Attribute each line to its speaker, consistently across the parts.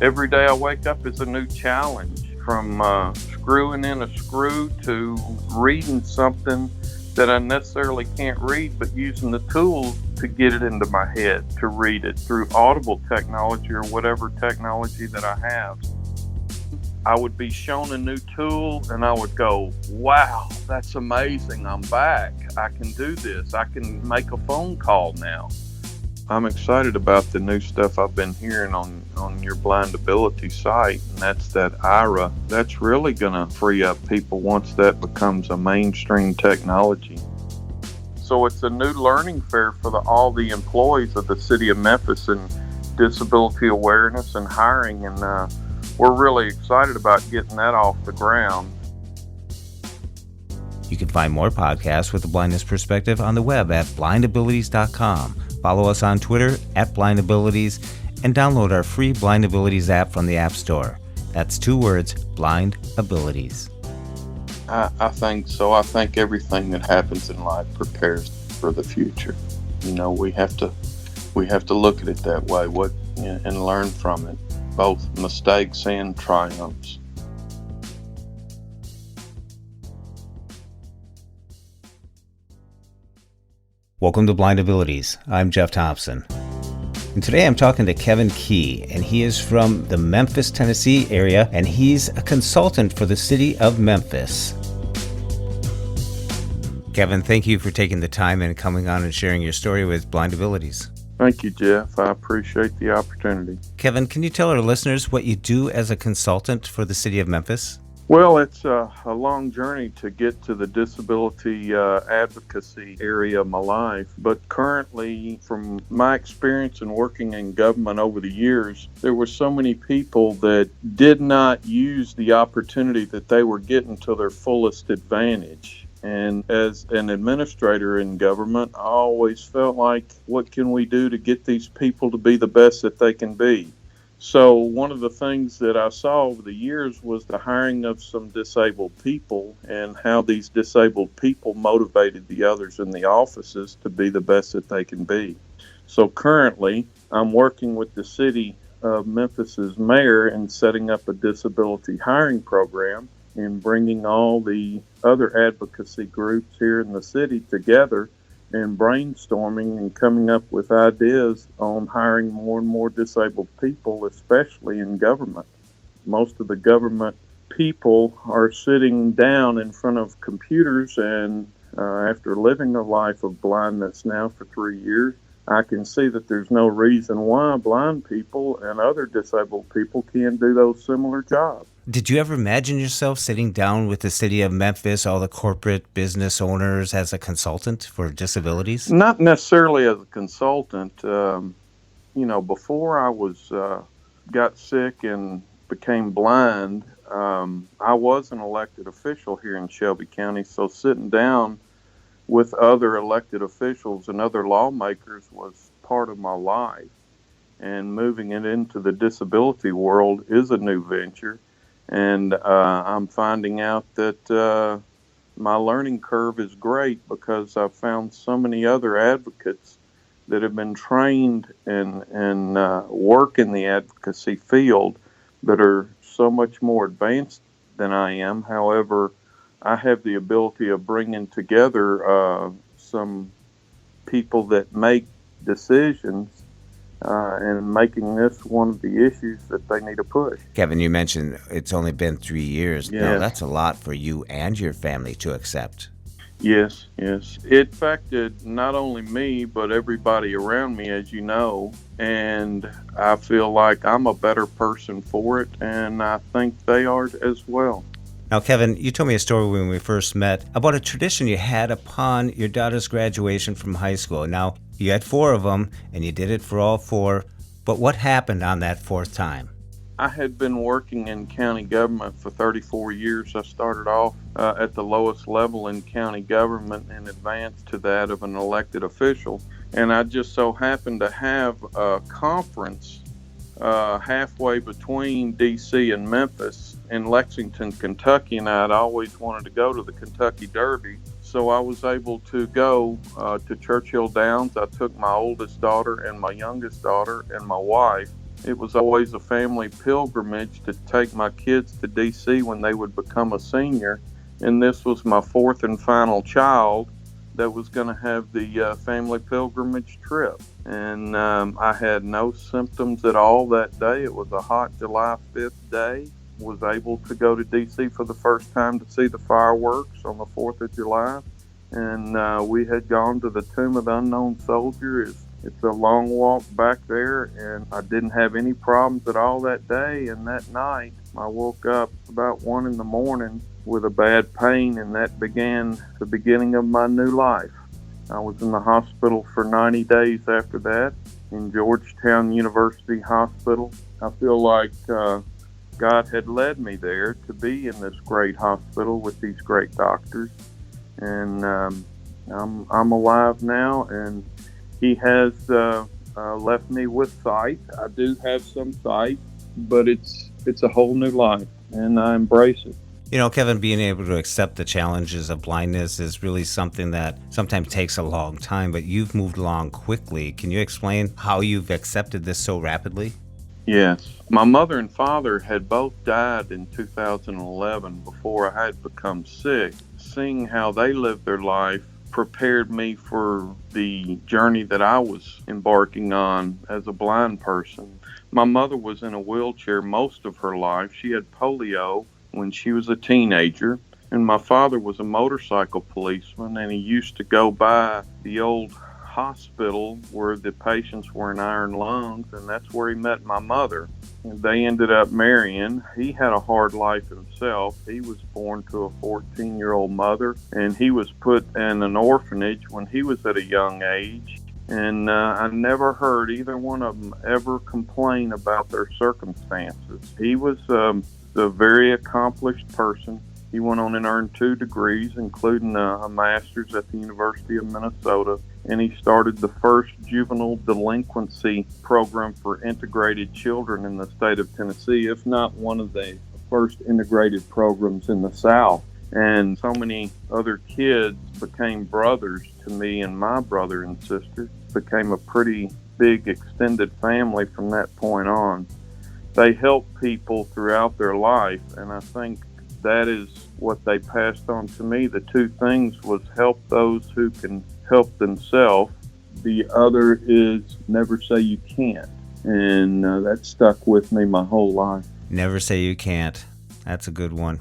Speaker 1: Every day I wake up is a new challenge, from screwing in a screw to reading something that I necessarily can't read, but using the tools to get it into my head, to read it through audible technology or whatever technology that I have. I would be shown a new tool and I would go, wow, that's amazing. I'm back. I can do this. I can make a phone call now. I'm excited about the new stuff I've been hearing on your blindability site, and that's that IRA. That's really going to free up people once that becomes a mainstream technology. So it's a new learning fair for all the employees of the city of Memphis in disability awareness and hiring, and we're really excited about getting that off the ground.
Speaker 2: You can find more podcasts with the blindness perspective on the web at blindabilities.com. Follow us on Twitter at blindabilities and download our free blindabilities app from the App Store. That's 2 words, blindabilities.
Speaker 1: I think so. I think everything that happens in life prepares for the future. You know, we have to look at it that way, and learn from it, both mistakes and triumphs.
Speaker 2: Welcome to Blindabilities. I'm Jeff Thompson. And today I'm talking to Kevin Key, and he is from the Memphis, Tennessee area, and he's a consultant for the city of Memphis. Kevin, thank you for taking the time and coming on and sharing your story with Blindabilities.
Speaker 1: Thank you, Jeff. I appreciate the opportunity.
Speaker 2: Kevin, can you tell our listeners what you do as a consultant for the city of Memphis?
Speaker 1: Well, it's a long journey to get to the disability advocacy area of my life. But currently, from my experience in working in government over the years, there were so many people that did not use the opportunity that they were getting to their fullest advantage. And as an administrator in government, I always felt like, what can we do to get these people to be the best that they can be? So one of the things that I saw over the years was the hiring of some disabled people and how these disabled people motivated the others in the offices to be the best that they can be. So currently, I'm working with the city of Memphis's mayor in setting up a disability hiring program and bringing all the other advocacy groups here in the city together and brainstorming and coming up with ideas on hiring more and more disabled people, especially in government. Most of the government people are sitting down in front of computers, and after living a life of blindness now for 3 years, I can see that there's no reason why blind people and other disabled people can't do those similar jobs.
Speaker 2: Did you ever imagine yourself sitting down with the city of Memphis, all the corporate business owners, as a consultant for disabilities?
Speaker 1: Not necessarily as a consultant. Before I got sick and became blind, I was an elected official here in Shelby County, so sitting down with other elected officials and other lawmakers was part of my life. And moving it into the disability world is a new venture. And I'm finding out that my learning curve is great because I've found so many other advocates that have been trained and work in the advocacy field that are so much more advanced than I am. However, I have the ability of bringing together some people that make decisions and making this one of the issues that they need to push.
Speaker 2: Kevin, you mentioned it's only been 3 years.
Speaker 1: Yes.
Speaker 2: Now, that's a lot for you and your family to accept.
Speaker 1: Yes. It affected not only me, but everybody around me, as you know, and I feel like I'm a better person for it, and I think they are as well.
Speaker 2: Now, Kevin, you told me a story when we first met about a tradition you had upon your daughter's graduation from high school. Now, you had 4 of them, and you did it for all 4, but what happened on that 4th time?
Speaker 1: I had been working in county government for 34 years. I started off at the lowest level in county government and advanced to that of an elected official. And I just so happened to have a conference halfway between D.C. and Memphis in Lexington, Kentucky, and I'd always wanted to go to the Kentucky Derby. So I was able to go to Churchill Downs. I took my oldest daughter and my youngest daughter and my wife, It was always a family pilgrimage to take my kids to DC when they would become a senior. And this was my fourth and final child that was going to have the family pilgrimage trip. And I had no symptoms at all that day. It was a hot July 5th day. Was able to go to DC for the first time to see the fireworks on the 4th of July. And we had gone to the Tomb of the Unknown Soldier. It's a long walk back there, and I didn't have any problems at all that day. And that night, I woke up about 1 in the morning with a bad pain, and that began the beginning of my new life. I was in the hospital for 90 days after that in Georgetown University Hospital. I feel like God had led me there to be in this great hospital with these great doctors. And I'm alive now, and He has left me with sight. I do have some sight, but it's a whole new life, and I embrace it.
Speaker 2: You know, Kevin, being able to accept the challenges of blindness is really something that sometimes takes a long time, but you've moved along quickly. Can you explain how you've accepted this so rapidly?
Speaker 1: Yes. My mother and father had both died in 2011 before I had become sick. Seeing how they lived their life prepared me for the journey that I was embarking on as a blind person. My mother was in a wheelchair most of her life. She had polio when she was a teenager, and my father was a motorcycle policeman, and he used to go by the old hospital where the patients were in iron lungs, and that's where he met my mother. And they ended up marrying. He had a hard life himself. He was born to a 14-year-old mother, and he was put in an orphanage when he was at a young age. And I never heard either one of them ever complain about their circumstances. He was a very accomplished person. He went on and earned 2 degrees, including a master's at the University of Minnesota. And he started the first juvenile delinquency program for integrated children in the state of Tennessee, if not one of the first integrated programs in the South. And so many other kids became brothers to me and my brother and sister. Became a pretty big extended family from that point on. They helped people throughout their life, and I think that is what they passed on to me. The 2 things was help those who can help themselves. The other is never say you can't, and that stuck with me my whole life.
Speaker 2: Never say you can't. That's a good one.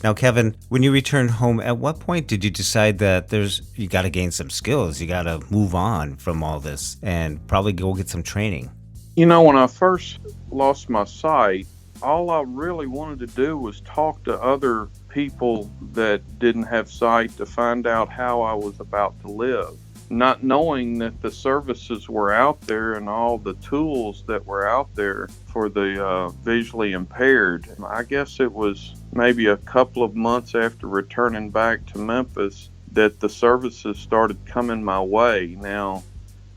Speaker 2: Now, Kevin, when you returned home, at what point did you decide that you got to gain some skills, you got to move on from all this and probably go get some training?
Speaker 1: You know, when I first lost my sight, all I really wanted to do was talk to other people that didn't have sight to find out how I was about to live, not knowing that the services were out there and all the tools that were out there for the visually impaired. I guess it was maybe a couple of months after returning back to Memphis that the services started coming my way. Now,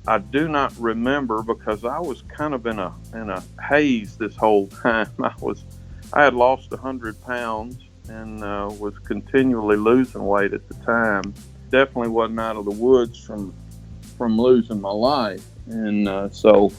Speaker 1: I do not remember because I was kind of in a haze this whole time. I had lost 100 pounds and was continually losing weight at the time. Definitely wasn't out of the woods from losing my life, and so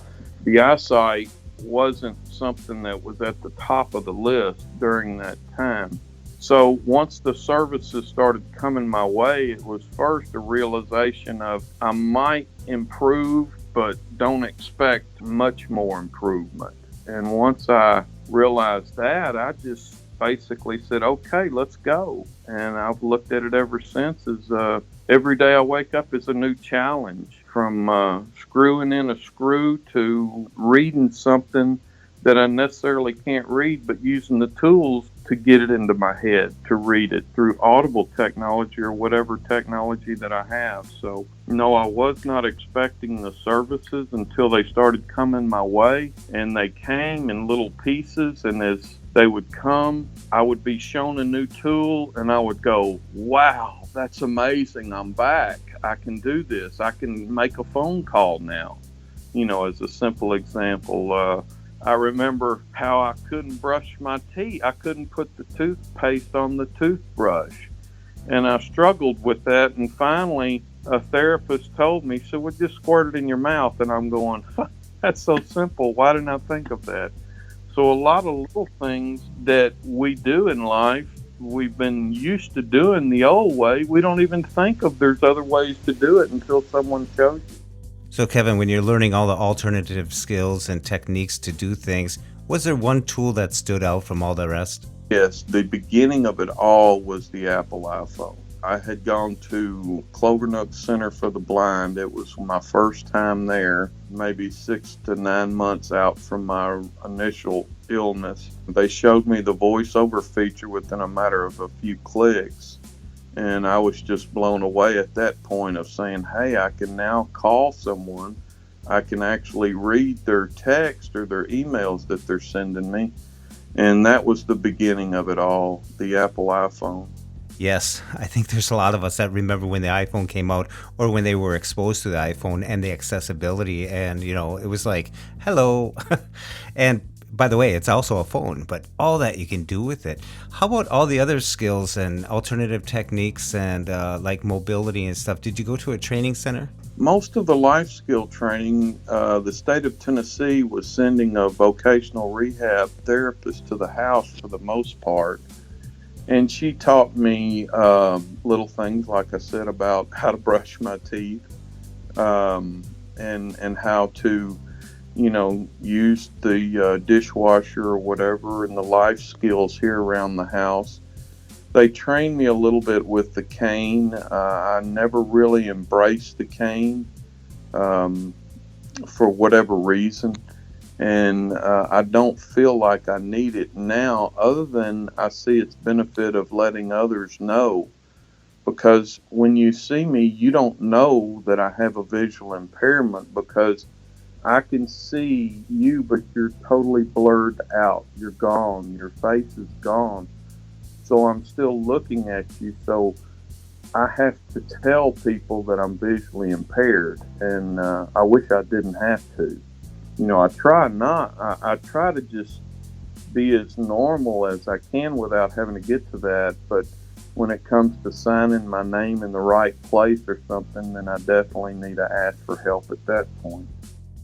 Speaker 1: the eyesight wasn't something that was at the top of the list during that time. So once the services started coming my way, it was first a realization of I might improve, but don't expect much more improvement. And once I realized that, I just basically said, okay, let's go. And I've looked at it ever since as every day I wake up is a new challenge, from screwing in a screw to reading something that I necessarily can't read, but using the tools to get it into my head, to read it through audible technology or whatever technology that I have. So, no, I was not expecting the services until they started coming my way, and they came in little pieces, and as they would come, I would be shown a new tool, and I would go, wow, that's amazing, I'm back. I can do this. I can make a phone call now, as a simple example. I remember how I couldn't brush my teeth. I couldn't put the toothpaste on the toothbrush. And I struggled with that. And finally, a therapist told me, so we'll just squirt it in your mouth. And I'm going, That's so simple. Why didn't I think of that? So a lot of little things that we do in life, we've been used to doing the old way. We don't even think of there's other ways to do it until someone shows you.
Speaker 2: So, Kevin, when you're learning all the alternative skills and techniques to do things, was there one tool that stood out from all the rest?
Speaker 1: Yes, the beginning of it all was the Apple iPhone. I had gone to Clovernook Center for the Blind. It was my first time there, maybe 6 to 9 months out from my initial illness. They showed me the voiceover feature within a matter of a few clicks. And I was just blown away at that point of saying, hey, I can now call someone. I can actually read their text or their emails that they're sending me. And that was the beginning of it all, the Apple iPhone.
Speaker 2: Yes, I think there's a lot of us that remember when the iPhone came out or when they were exposed to the iPhone and the accessibility. And, it was like, hello. And by the way, it's also a phone, but all that you can do with it. How about all the other skills and alternative techniques and like mobility and stuff? Did you go to a training center?
Speaker 1: Most of the life skill training, the state of Tennessee was sending a vocational rehab therapist to the house for the most part. And she taught me little things, like I said, about how to brush my teeth and how to, use the dishwasher or whatever, and the life skills here around the house. They trained me a little bit with the cane. I never really embraced the cane for whatever reason. And I don't feel like I need it now, other than I see its benefit of letting others know. Because when you see me, you don't know that I have a visual impairment, because I can see you, but you're totally blurred out. You're gone. Your face is gone. So I'm still looking at you. So I have to tell people that I'm visually impaired, and I wish I didn't have to. I try not. I try to just be as normal as I can without having to get to that. But when it comes to signing my name in the right place or something, then I definitely need to ask for help at that point.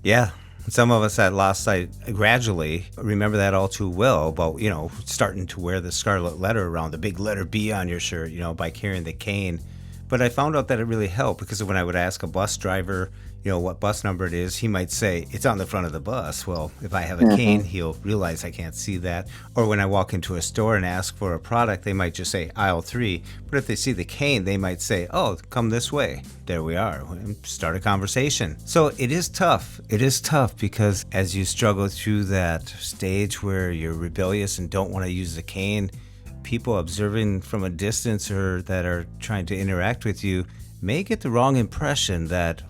Speaker 2: Yeah. Some of us that lost sight gradually remember that all too well about, starting to wear the scarlet letter around the big letter B on your shirt, by carrying the cane. But I found out that it really helped, because when I would ask a bus driver, what bus number it is, he might say, it's on the front of the bus. Well, if I have a cane, he'll realize I can't see that. Or when I walk into a store and ask for a product, they might just say aisle 3. But if they see the cane, they might say, oh, come this way. There we are. Start a conversation. So it is tough. It is tough, because as you struggle through that stage where you're rebellious and don't want to use the cane, people observing from a distance or that are trying to interact with you may get the wrong impression that,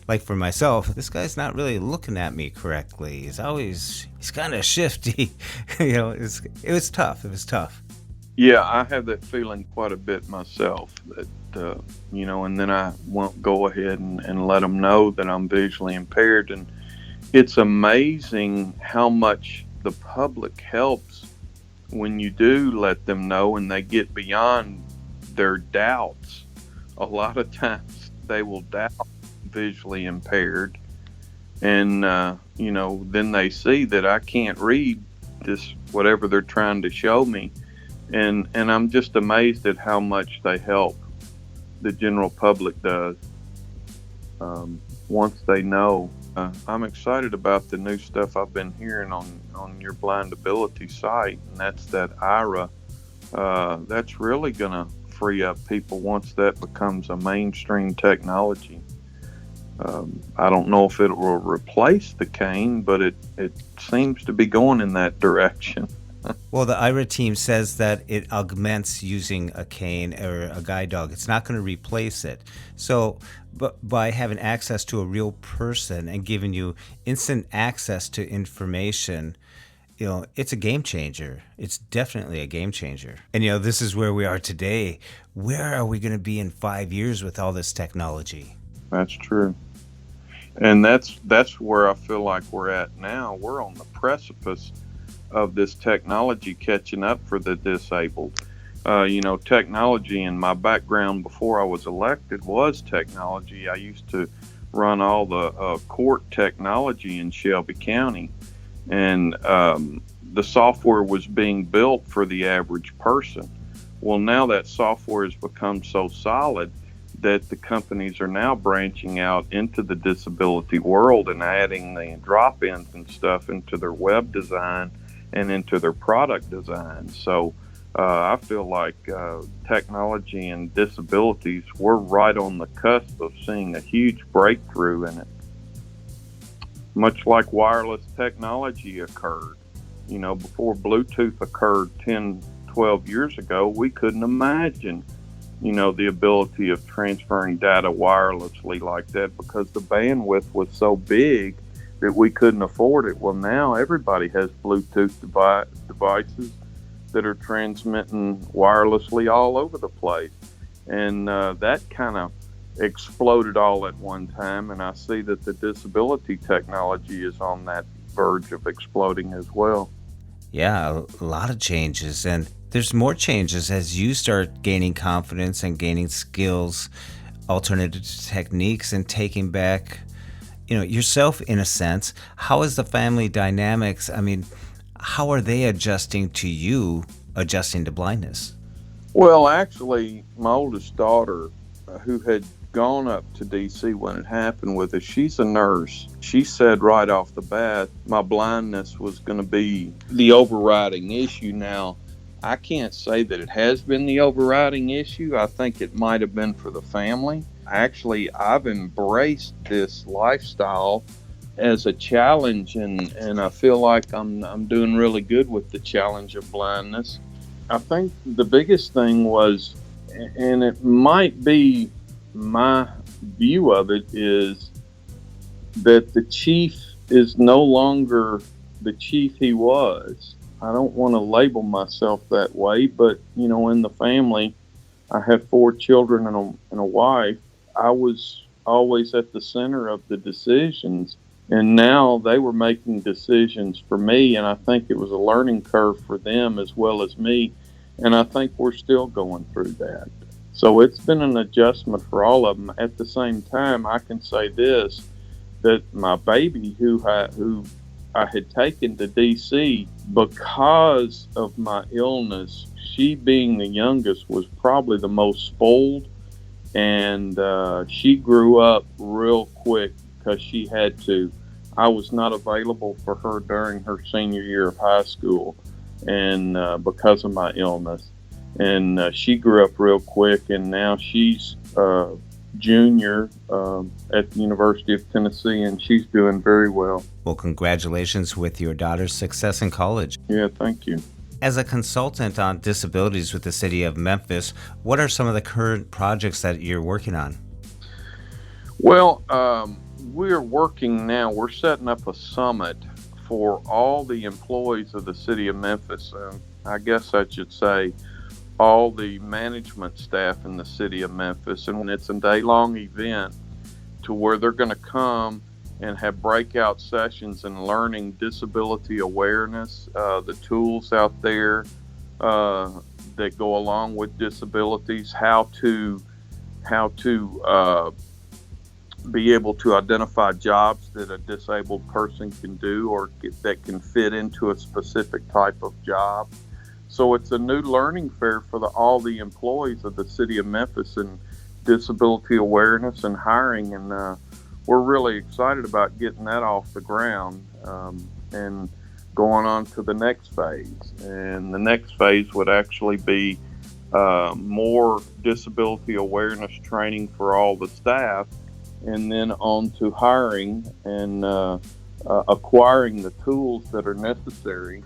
Speaker 2: like for myself, this guy's not really looking at me correctly. He's kind of shifty. It was tough. It was tough.
Speaker 1: Yeah, I have that feeling quite a bit myself, that, and then I won't go ahead and let them know that I'm visually impaired. And it's amazing how much the public helps when you do let them know and they get beyond their doubts. A lot of times they will doubt visually impaired, and then they see that I can't read this whatever they're trying to show me, and I'm just amazed at how much they help. The general public does, once they know. I'm excited about the new stuff I've been hearing on your blindability site, and that's that IRA. That's really gonna free up people once that becomes a mainstream technology. I don't know if it will replace the cane, but it seems to be going in that direction.
Speaker 2: Well, the IRA team says that it augments using a cane or a guide dog. It's not going to replace it. So, but by having access to a real person and giving you instant access to information, it's a game changer. It's definitely a game changer. And, this is where we are today. Where are we going to be in 5 years with all this technology?
Speaker 1: That's true. And that's where I feel like we're at now. We're on the precipice of this technology catching up for the disabled. Technology, in my background before I was elected, was technology. I used to run all the court technology in Shelby County, and the software was being built for the average person. Well, now that software has become so solid that the companies are now branching out into the disability world and adding the drop-ins and stuff into their web design and into their product design. So I feel like technology and disabilities, we're right on the cusp of seeing a huge breakthrough in it. Much like wireless technology occurred. Before Bluetooth occurred 10, 12 years ago, we couldn't imagine, the ability of transferring data wirelessly like that because the bandwidth was so big that we couldn't afford it. Well, now everybody has Bluetooth devices that are transmitting wirelessly all over the place. And that kind of exploded all at one time. And I see that the disability technology is on that verge of exploding as well.
Speaker 2: Yeah, a lot of changes. And there's more changes as you start gaining confidence and gaining skills, alternative techniques, and taking back, yourself in a sense. How is the family dynamics? I mean, how are they adjusting to you adjusting to blindness?
Speaker 1: Well, actually, my oldest daughter, who had gone up to DC when it happened with us, she's a nurse. She said right off the bat, my blindness was going to be the overriding issue. Now, I can't say that it has been the overriding issue. I think it might have been for the family. Actually, I've embraced this lifestyle as a challenge, and I feel like I'm doing really good with the challenge of blindness. I think the biggest thing was, and it might be my view of it, is that the chief is no longer the chief he was. I don't want to label myself that way, but in the family, I have 4 children and a wife. I was always at the center of the decisions, and now they were making decisions for me, and I think it was a learning curve for them as well as me, and I think we're still going through that. So it's been an adjustment for all of them. At the same time, I can say this, that my baby who I had taken to DC because of my illness, she being the youngest was probably the most spoiled, and she grew up real quick because she had to. I was not available for her during her senior year of high school, and because of my illness. And she grew up real quick, and now she's junior at the University of Tennessee, and she's doing very well.
Speaker 2: Well, congratulations with your daughter's success in college.
Speaker 1: Yeah, thank you.
Speaker 2: As a consultant on disabilities with the city of Memphis, what are some of the current projects that you're working on?
Speaker 1: Well, we're working now. We're setting up a summit for all the employees of the city of Memphis. I guess I should say all the management staff in the city of Memphis. And it's a day-long event to where they're going to come and have breakout sessions and learning disability awareness, the tools out there that go along with disabilities, how to be able to identify jobs that a disabled person can do or that can fit into a specific type of job. So it's a new learning fair for all the employees of the city of Memphis in disability awareness and hiring, and we're really excited about getting that off the ground and going on to the next phase. And the next phase would actually be more disability awareness training for all the staff, and then on to hiring and acquiring the tools that are necessary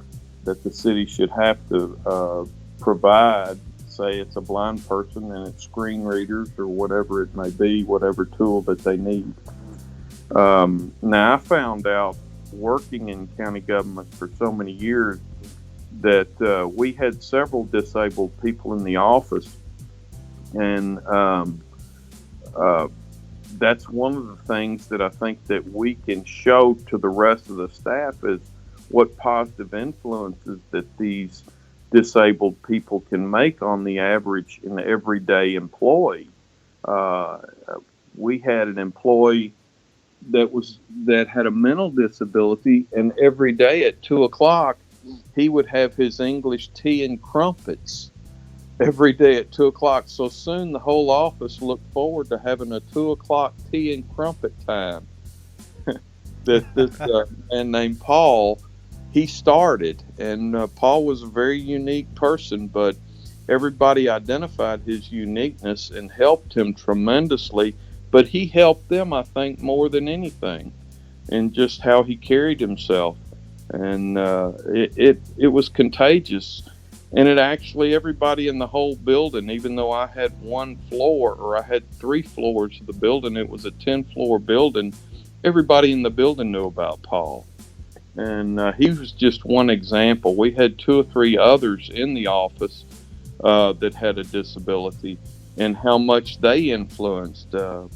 Speaker 1: that the city should have to provide. Say it's a blind person and it's screen readers or whatever it may be, whatever tool that they need. Now, I found out working in county government for so many years that we had several disabled people in the office, and that's one of the things that I think that we can show to the rest of the staff is what positive influences that these disabled people can make on the average and everyday employee. We had an employee that had a mental disability, and every day at 2 o'clock he would have his English tea and crumpets every day at 2 o'clock. So soon the whole office looked forward to having a 2 o'clock tea and crumpet time. That this man named Paul, he started, and Paul was a very unique person, but everybody identified his uniqueness and helped him tremendously. But he helped them, I think, more than anything, in just how he carried himself, and it was contagious. And it actually, everybody in the whole building, even though I had one floor, or I had 3 floors of the building, it was a 10-floor building. Everybody in the building knew about Paul, and he was just one example. We had 2 or 3 others in the office that had a disability, and how much they influenced the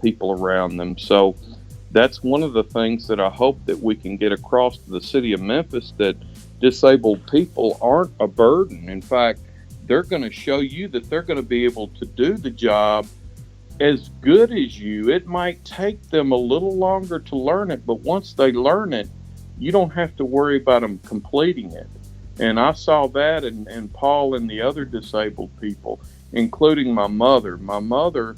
Speaker 1: people around them. So that's one of the things that I hope that we can get across to the city of Memphis, that disabled people aren't a burden. In fact, they're going to show you that they're going to be able to do the job as good as you. It might take them a little longer to learn it, but once they learn it, you don't have to worry about them completing it. And I saw that in Paul and the other disabled people, including my mother. My mother,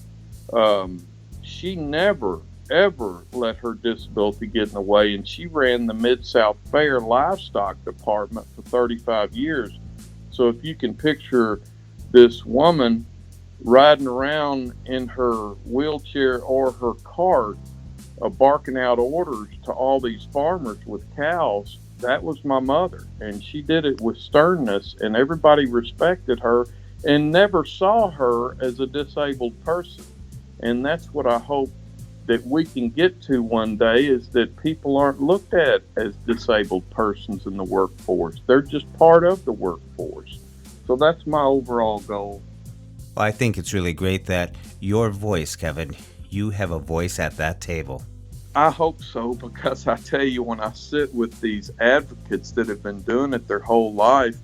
Speaker 1: she never, ever let her disability get in the way, and she ran the Mid-South Fair livestock department for 35 years. So if you can picture this woman riding around in her wheelchair or her cart, barking out orders to all these farmers with cows, that was my mother. And she did it with sternness, and everybody respected her and never saw her as a disabled person. And that's what I hope that we can get to one day, is that people aren't looked at as disabled persons in the workforce. They're just part of the workforce. So that's my overall goal.
Speaker 2: Well, I think it's really great that your voice, Kevin, you have a voice at that table.
Speaker 1: I hope so, because I tell you, when I sit with these advocates that have been doing it their whole life,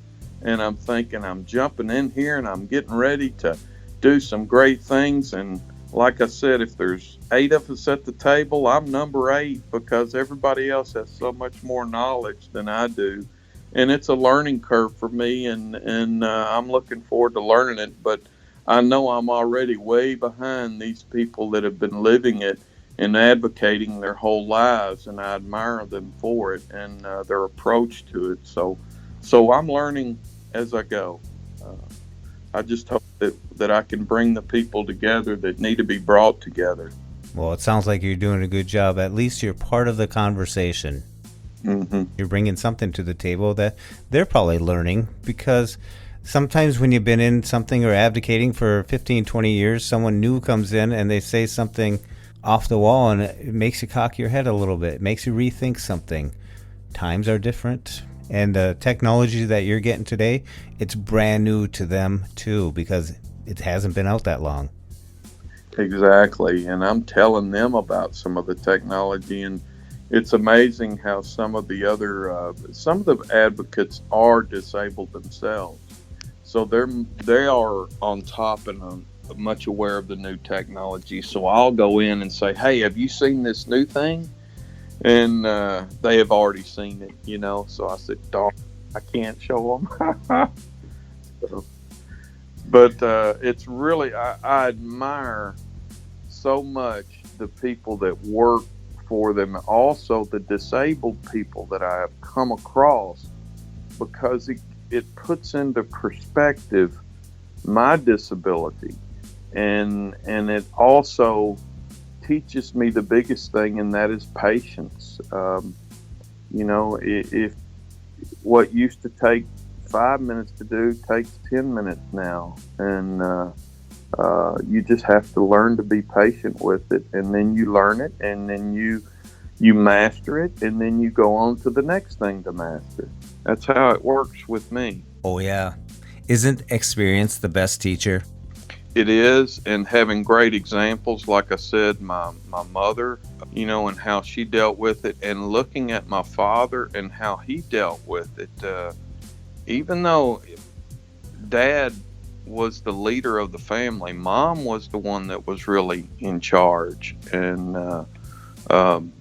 Speaker 1: and I'm thinking, I'm jumping in here and I'm getting ready to do some great things. And like I said, if there's 8 of us at the table, I'm number 8, because everybody else has so much more knowledge than I do. And it's a learning curve for me, and I'm looking forward to learning it. But I know I'm already way behind these people that have been living it and advocating their whole lives, and I admire them for it and their approach to it. So I'm learning as I go. I just hope that I can bring the people together that need to be brought together.
Speaker 2: Well, it sounds like you're doing a good job. At least you're part of the conversation.
Speaker 1: Mm-hmm.
Speaker 2: You're bringing something to the table that they're probably learning, because sometimes when you've been in something or advocating for 15, 20 years, someone new comes in and they say something off the wall, and it makes you cock your head a little bit. It makes you rethink something. Times are different, and the technology that you're getting today, it's brand new to them too, because it hasn't been out that long.
Speaker 1: Exactly, and I'm telling them about some of the technology, and it's amazing how some of the advocates are disabled themselves, so they are on top and much aware of the new technology. So I'll go in and say, "Hey, have you seen this new thing?" And they have already seen it, So I said, "Darn, I can't show them." But it's really, I admire so much the people that work for them, also the disabled people that I have come across, because it puts into perspective my disability, and it also teaches me the biggest thing, and that is patience. If what used to take 5 minutes to do takes 10 minutes now, and you just have to learn to be patient with it, and then you learn it, and then you master it, and then you go on to the next thing to master. That's how it works with me.
Speaker 2: Oh yeah. Isn't experience the best teacher?
Speaker 1: It is, and having great examples, like I said, my mother, and how she dealt with it, and looking at my father and how he dealt with it. Even though Dad was the leader of the family, Mom was the one that was really in charge, and Um,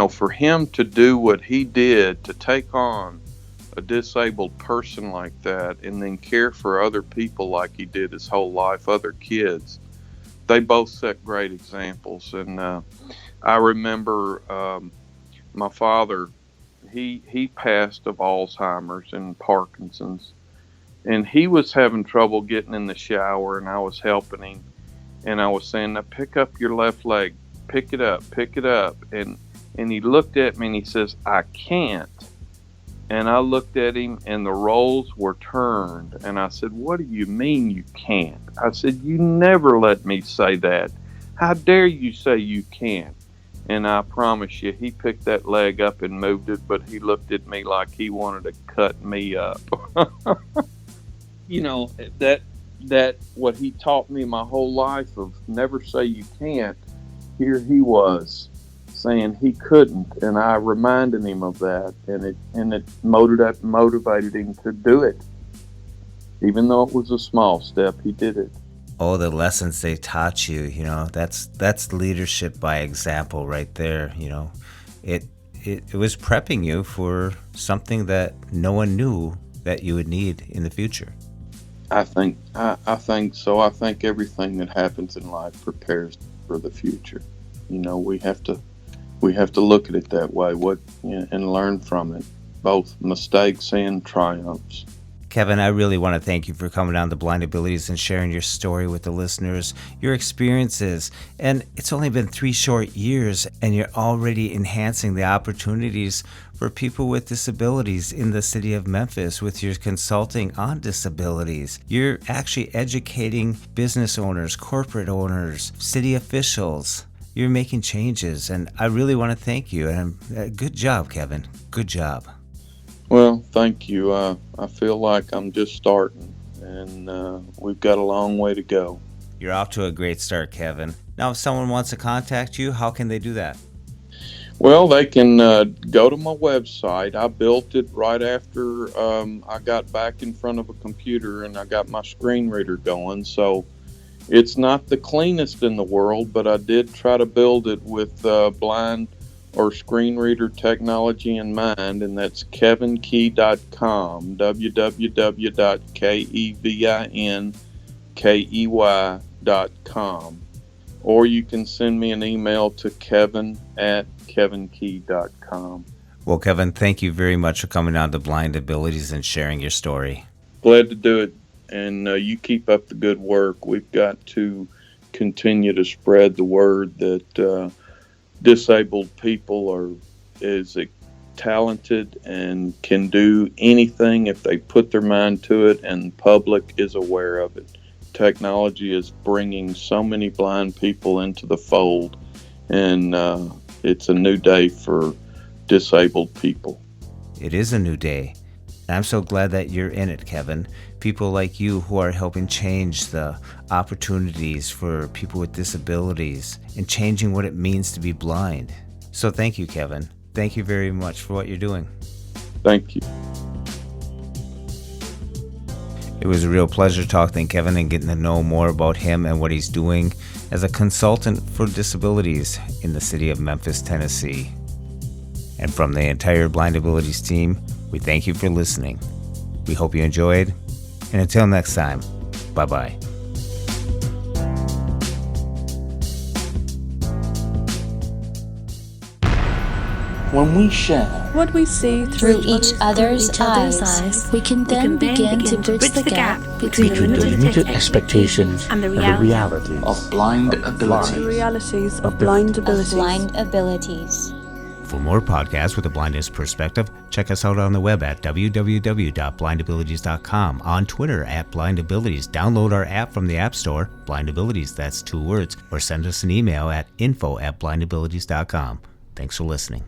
Speaker 1: for him to do what he did, to take on a disabled person like that and then care for other people like he did his whole life, other kids, they both set great examples. And I remember my father, he passed of Alzheimer's and Parkinson's, and he was having trouble getting in the shower, and I was helping him, and I was saying, now pick up your left leg, pick it up, and he looked at me and he says, I can't. And I looked at him and the roles were turned, and I said, what do you mean you can't? I said, you never let me say that. How dare you say you can't? And I promise you, he picked that leg up and moved it, but he looked at me like he wanted to cut me up. you know that what he taught me my whole life of never say you can't, here he was saying he couldn't, and I reminded him of that, and it motivated him to do it. Even though it was a small step, he did it.
Speaker 2: Oh, the lessons they taught you, that's leadership by example right there. It was prepping you for something that no one knew that you would need in the future.
Speaker 1: I think so. I think everything that happens in life prepares for the future. We have to look at it that way, and learn from it, both mistakes and triumphs.
Speaker 2: Kevin, I really want to thank you for coming on to Blind Abilities and sharing your story with the listeners, your experiences. And it's only been 3 short years, and you're already enhancing the opportunities for people with disabilities in the city of Memphis with your consulting on disabilities. You're actually educating business owners, corporate owners, city officials. You're making changes, and I really want to thank you. And good job, Kevin. Good job.
Speaker 1: Well, thank you. I feel like I'm just starting, and we've got a long way to go.
Speaker 2: You're off to a great start, Kevin. Now, if someone wants to contact you, how can they do that?
Speaker 1: Well, they can go to my website. I built it right after I got back in front of a computer and I got my screen reader going. So it's not the cleanest in the world, but I did try to build it with blind or screen reader technology in mind, and that's kevinkey.com, www.kevinkey.com. Or you can send me an email to kevin@kevinkey.com.
Speaker 2: Well, Kevin, thank you very much for coming on to Blind Abilities and sharing your story.
Speaker 1: Glad to do it, and you keep up the good work. We've got to continue to spread the word that disabled people are talented and can do anything if they put their mind to it, and the public is aware of it. Technology is bringing so many blind people into the fold, and it's a new day for disabled people.
Speaker 2: It is a new day. I'm so glad that you're in it, Kevin. People like you who are helping change the opportunities for people with disabilities and changing what it means to be blind. So thank you, Kevin. Thank you very much for what you're doing.
Speaker 1: Thank you.
Speaker 2: It was a real pleasure talking to Kevin and getting to know more about him and what he's doing as a consultant for disabilities in the city of Memphis, Tennessee. And from the entire Blind Abilities team, we thank you for listening. We hope you enjoyed, and until next time, bye-bye.
Speaker 3: When we share
Speaker 4: what we see
Speaker 5: through each other's eyes, we can then begin to bridge the gap between
Speaker 3: the limited expectations
Speaker 4: and the
Speaker 3: realities
Speaker 4: of blind abilities.
Speaker 3: The realities of blind
Speaker 5: abilities.
Speaker 2: For more podcasts with a blindness perspective, check us out on the web at www.blindabilities.com, on Twitter @blindabilities. Download our app from the App Store, Blind Abilities, that's 2 words, or send us an email at info@blindabilities.com. Thanks for listening.